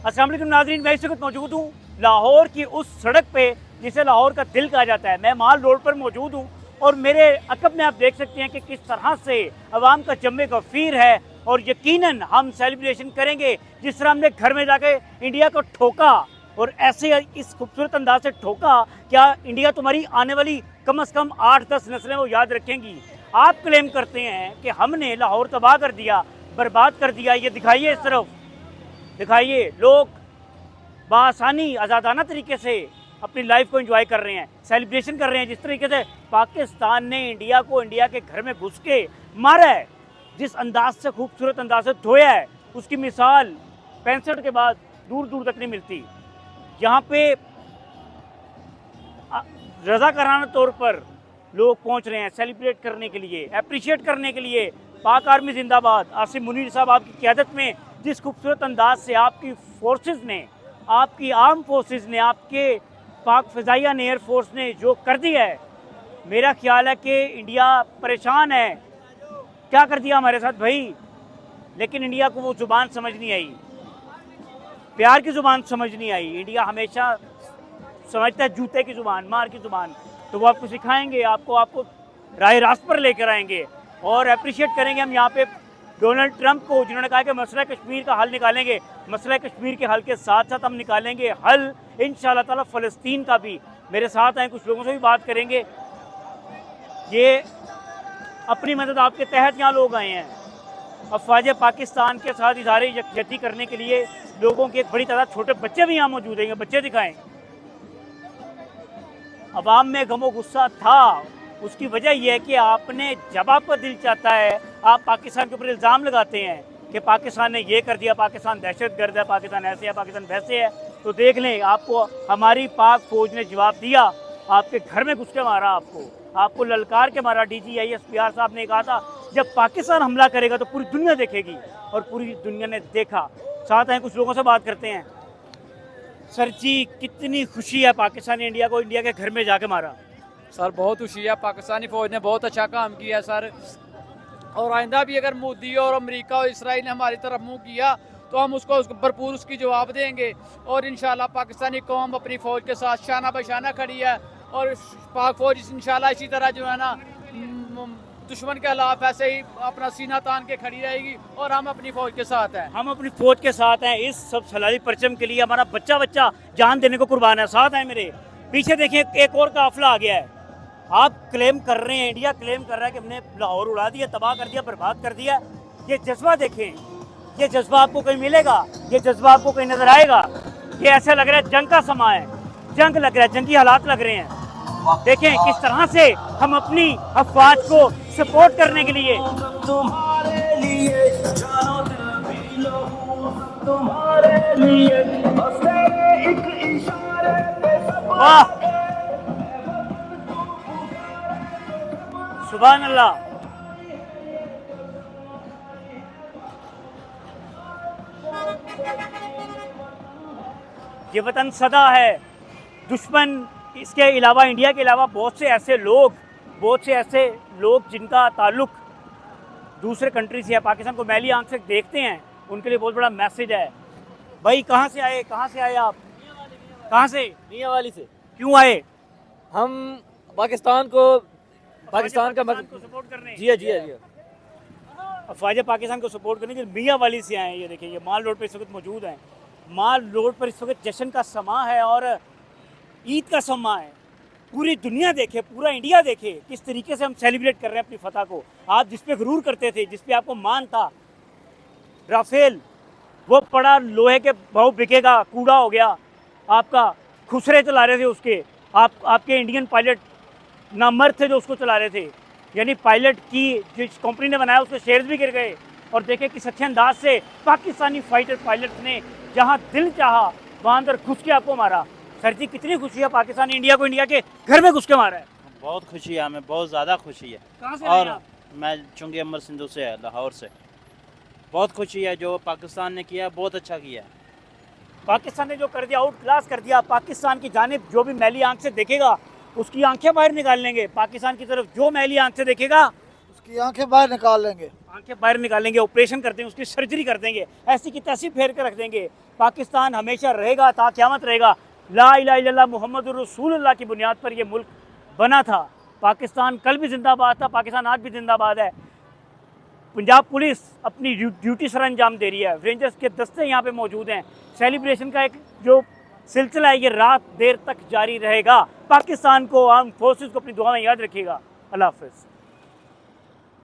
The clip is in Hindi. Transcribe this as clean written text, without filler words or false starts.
अस्सलाम वालेकुम नाज़रीन, मैं इस वक्त मौजूद हूँ लाहौर की उस सड़क पे जिसे लाहौर का दिल कहा जाता है। मैं माल रोड पर मौजूद हूँ और मेरे अकब में आप देख सकते हैं कि किस तरह से अवाम का जम्मे गफ़ीर है और यकीनन हम सेलिब्रेशन करेंगे जिस तरह हमने घर में जाके इंडिया को ठोका और ऐसे इस खूबसूरत अंदाज से ठोका। क्या इंडिया तुम्हारी आने वाली कम से कम 8-10 नस्लें वो याद रखेंगी। आप क्लेम करते हैं कि हमने लाहौर तबाह कर दिया, बर्बाद कर दिया। ये दिखाइए, इस तरफ दिखाइए, लोग बआसानी आज़ादाना तरीके से अपनी लाइफ को एंजॉय कर रहे हैं, सेलिब्रेशन कर रहे हैं। जिस तरीके से पाकिस्तान ने इंडिया को इंडिया के घर में घुस के मारा है, जिस अंदाज से खूबसूरत अंदाज से धोया है, उसकी मिसाल 65 के बाद दूर दूर तक नहीं मिलती। यहाँ पे रज़ाकाराना तौर पर लोग पहुँच रहे हैं सेलिब्रेट करने के लिए, अप्रिशिएट करने के लिए। पाक आर्मी जिंदाबाद। आसिम मुनीर साहब आपकी क़यादत में जिस खूबसूरत अंदाज से आपकी फोर्सेस ने, आपकी आर्म फोर्सेस ने, आपके पाक फ़िज़ाइया ने, एयर फोर्स ने जो कर दिया है, मेरा ख्याल है कि इंडिया परेशान है। क्या कर दिया हमारे साथ भाई। लेकिन इंडिया को वो ज़ुबान समझ नहीं आई, प्यार की ज़ुबान समझ नहीं आई। इंडिया हमेशा समझता है जूते की ज़ुबान, मार की ज़ुबान। तो वो आपको सिखाएंगे, आपको राह रास्त पर लेकर आएंगे और अप्रिशिएट करेंगे हम यहाँ पे डोनाल्ड ट्रंप को, जिन्होंने कहा कि मसला कश्मीर का हल निकालेंगे। मसला कश्मीर के हल के साथ साथ हम निकालेंगे हल इंशाअल्लाह ताला फ़लस्तीन का भी। मेरे साथ आए, कुछ लोगों से भी बात करेंगे। ये अपनी मदद आपके तहत यहाँ लोग आए हैं। अफवाज पाकिस्तान के साथ इज़हार यकजहती करने के लिए लोगों की एक बड़ी तादाद, छोटे बच्चे भी यहाँ मौजूद हैं। बच्चे दिखाएं। अवाम में गमो गुस्सा था, उसकी वजह यह है कि आपने, जब आपका दिल चाहता है आप पाकिस्तान के ऊपर इल्ज़ाम लगाते हैं कि पाकिस्तान ने ये कर दिया, पाकिस्तान दहशतगर्द है, पाकिस्तान ऐसे है, पाकिस्तान वैसे है। तो देख लें, आपको हमारी पाक फ़ौज ने जवाब दिया। आपके घर में घुस के मारा, आपको ललकार के मारा। DGISPR साहब ने कहा था जब पाकिस्तान हमला करेगा तो पूरी दुनिया देखेगी, और पूरी दुनिया ने देखा। साथ हैं, कुछ लोगों से बात करते हैं। सर जी, कितनी खुशी है पाकिस्तान ने इंडिया को इंडिया के घर में जाके मारा। सर बहुत खुशी है, पाकिस्तानी फ़ौज ने बहुत अच्छा काम किया सर। और आइंदा भी अगर मोदी और अमेरिका और इसराइल ने हमारी तरफ मुंह किया तो हम उसको भरपूर उसकी जवाब देंगे। और इंशाल्लाह पाकिस्तानी कौम अपनी फ़ौज के साथ शाना बशाना खड़ी है। और पाक फ़ौज इंशाल्लाह इसी तरह जो है ना दुश्मन के खिलाफ ऐसे ही अपना सीना तान के खड़ी रहेगी। और हम अपनी फ़ौज के साथ हैं, हम अपनी फ़ौज के साथ हैं। इस सब सलाली परचम के लिए हमारा बच्चा जान देने को कुर्बान है। साथ हैं मेरे पीछे, देखें, एक और काफिला आ गया है। आप क्लेम कर रहे हैं, इंडिया क्लेम कर रहा है कि हमने लाहौर उड़ा दिया, तबाह कर दिया, बर्बाद कर दिया। ये जज्बा देखें, ये जज्बा आपको कहीं मिलेगा, ये जज्बा आपको कहीं नजर आएगा। ये ऐसा लग रहा है जंग का समा है, जंग लग रहा है, जंगी हालात लग रहे हैं। देखें किस तरह से हम अपनी अफवाज को सपोर्ट करने के लिए, तुम्हारे लिए जानो दिल भी लहू, तुम्हारे लिए बस तेरे एक इशारे पे सब वाह, सुभान अल्लाह। ये वतन सदा है। दुश्मन, इसके अलावा, इंडिया के अलावा बहुत से ऐसे लोग जिनका ताल्लुक दूसरे कंट्री से है, पाकिस्तान को मैली आंख से देखते हैं, उनके लिए बहुत बड़ा मैसेज है। भाई कहाँ से आए आप? कहाँ से? मियांवाली से। क्यों आए? हम पाकिस्तान का को सपोर्ट करने। जी जी जी। अफवाज पाकिस्तान को सपोर्ट करने के लिए मियांवाली से आए हैं। ये देखिए, ये माल रोड पर इस वक्त मौजूद हैं। माल रोड पर इस वक्त जश्न का समा है और ईद का समा है। पूरी दुनिया देखे, पूरा इंडिया देखे किस तरीके से हम सेलिब्रेट कर रहे हैं अपनी फतह को। आप जिस पे गुरूर करते थे, जिस पे आपको मान था, राफेल, वो पड़ा लोहे के भाव बिकेगा, कूड़ा हो गया आपका। खुसरे चला रहे थे उसके, आपके इंडियन पायलट नामर्द थे जो उसको चला रहे थे। यानी पायलट की जिस कंपनी ने बनाया उसके शेयर्स भी गिर गए। और देखे किस अच्छे अंदाज से पाकिस्तानी फाइटर पायलट ने जहाँ दिल चाहा वहाँ अंदर घुस के आपको मारा। सर जी, कितनी खुशी है पाकिस्तान ने इंडिया को इंडिया के घर में घुस के मारा है। बहुत खुशी है, हमें बहुत ज़्यादा खुशी है। कहाँ से आए और आप? मैं चुंगी अमर सिंधु से है, लाहौर से। बहुत खुशी है जो पाकिस्तान ने किया, बहुत अच्छा किया है। पाकिस्तान ने जो कर दिया, आउट क्लास कर दिया। पाकिस्तान की जानिब जो भी मैली आंख से देखेगा उसकी आंखें बाहर निकाल लेंगे। पाकिस्तान की तरफ जो मैली आंख से देखेगा उसकी आंखें बाहर निकाल लेंगे। आंखें बाहर निकालेंगे, ऑपरेशन कर देंगे, उसकी सर्जरी कर देंगे, ऐसी की तैसी फेर कर रख देंगे। पाकिस्तान हमेशा रहेगा, ता क़यामत रहेगा। ला इलाहा इल्लल्लाह मुहम्मदुर रसूलुल्लाह की बुनियाद पर यह मुल्क बना था। पाकिस्तान कल भी जिंदाबाद था, पाकिस्तान आज भी जिंदाबाद है। पंजाब पुलिस अपनी ड्यूटी सर अंजाम दे रही है, रेंजर्स के दस्ते यहाँ पे मौजूद हैं। सेलिब्रेशन का एक जो सिलसिला है ये रात देर तक जारी रहेगा। पाकिस्तान को, आर्म फोर्सेस को अपनी दुआ में याद रखिएगा। अल्लाह हाफ़िज़।